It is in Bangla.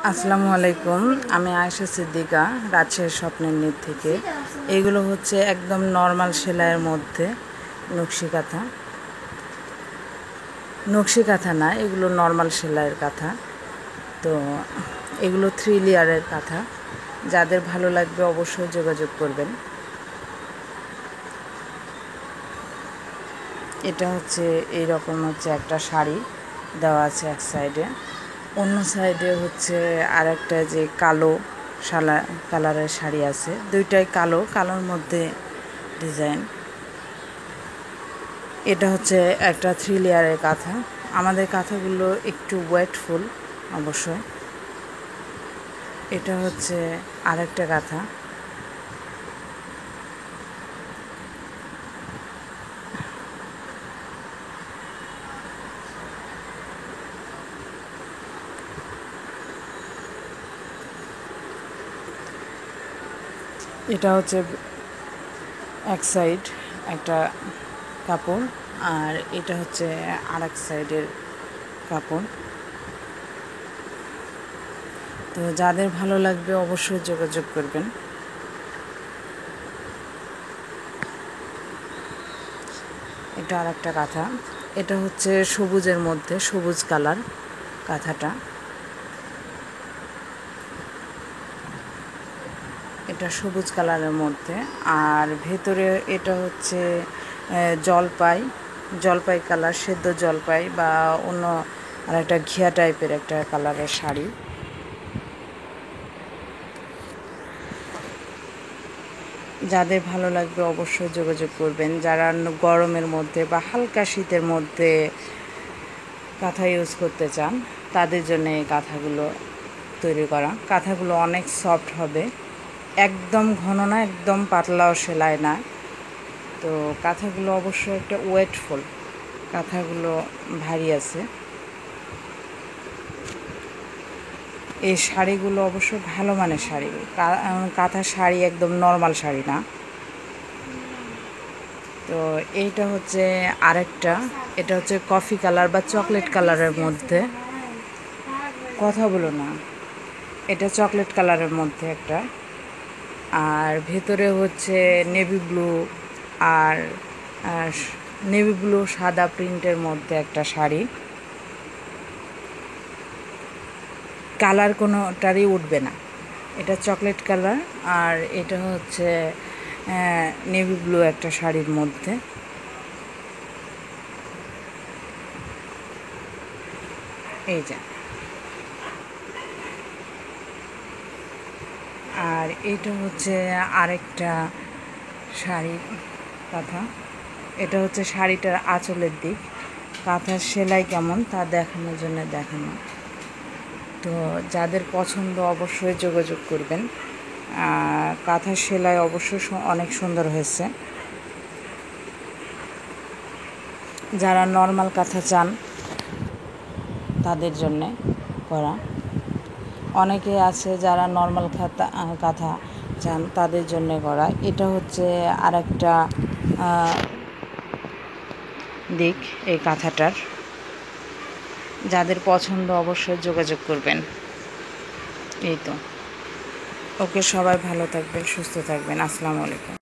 আসসালামু আলাইকুম। আমি আয়েশা সিদ্দিকা, রাজশাহী স্বপ্নের নীড় থেকে। এগুলো হচ্ছে একদম নর্মাল সেলাইয়ের মধ্যে নকশি কাঁথা। নকশি কাঁথা না, এগুলো নর্মাল সেলাইয়ের কাঁথা। তো এগুলো 3 লেয়ারের কাঁথা। যাদের ভালো লাগবে অবশ্যই যোগাযোগ করবেন। এটা হচ্ছে এইরকম হচ্ছে একটা শাড়ি দেওয়া আছে এক সাইডে, অন্য সাইডে হচ্ছে আর একটা যে কালো কালারের শাড়ি আছে, দুইটাই কালোর মধ্যে ডিজাইন। এটা হচ্ছে একটা 3 লেয়ারের কাঁথা। আমাদের কাঁথাগুলো একটু ওয়েটফুল অবশ্যই। এটা হচ্ছে আরেকটা কাঁথা। এটা হচ্ছে এক সাইড একটা কাপড়, আর এটা হচ্ছে আর এক সাইডের কাপড়। তো যাদের ভালো লাগবে অবশ্যই যোগাযোগ করবেন। এটা আর একটা কাঁথা। এটা হচ্ছে সবুজের মধ্যে, সবুজ কালার কাঁথাটা। এটা সবুজ কালারের মধ্যে, আর ভেতরে এটা হচ্ছে জলপাই কালার, সেদ্ধ জলপাই বা অন্য আর একটা ঘিয়া টাইপের একটা কালারের শাড়ি। যাদের ভালো লাগবে অবশ্যই যোগাযোগ করবেন। যারা গরমের মধ্যে বা হালকা শীতের মধ্যে কাঁথা ইউজ করতে চান, তাদের জন্য এই কাঁথাগুলো তৈরি করা। কাঁথাগুলো অনেক সফট হবে, একদম ঘন না, একদম পাতলাও সেলাই না। তো কাঁথাগুলো অবশ্যই একটা ওয়েটফুল, কাঁথাগুলো ভারী আছে। এই শাড়িগুলো অবশ্য ভালো মানের শাড়ি, কাঁথা শাড়ি একদম নর্মাল শাড়ি না। তো এইটা হচ্ছে আরেকটা, এটা হচ্ছে কফি কালার বা চকলেট কালারের মধ্যে। কথা বলো না। এটা চকলেট কালারের মধ্যে একটা, আর ভেতরে হচ্ছে নেভি ব্লু আর নেভি ব্লু সাদা প্রিন্টের মধ্যে একটা শাড়ি। কালার কোনোটারই উঠবে না। এটা চকলেট কালার, আর এটা হচ্ছে নেভি ব্লু একটা শাড়ির মধ্যে। এই যে, আর এটা হচ্ছে আরেকটা শাড়ির কাঁথা। এটা হচ্ছে শাড়িটার আঁচলের দিক, কাঁথার সেলাই কেমন তা দেখানোর জন্য দেখানো। তো যাদের পছন্দ অবশ্যই যোগাযোগ করবেন। কাঁথার সেলাই অবশ্যই অনেক সুন্দর হয়েছে। যারা নর্মাল কাঁথা চান তাদের জন্যে করা। অনেকে আছে যারা নর্মাল কাঁথা চান তাদের জন্যে করা। এটা হচ্ছে আরেকটা দিক এই কাঁথাটার। যাদের পছন্দ অবশ্যই যোগাযোগ করবেন। এই তো, ওকে, সবাই ভালো থাকবেন, সুস্থ থাকবেন। আসসালামু আলাইকুম।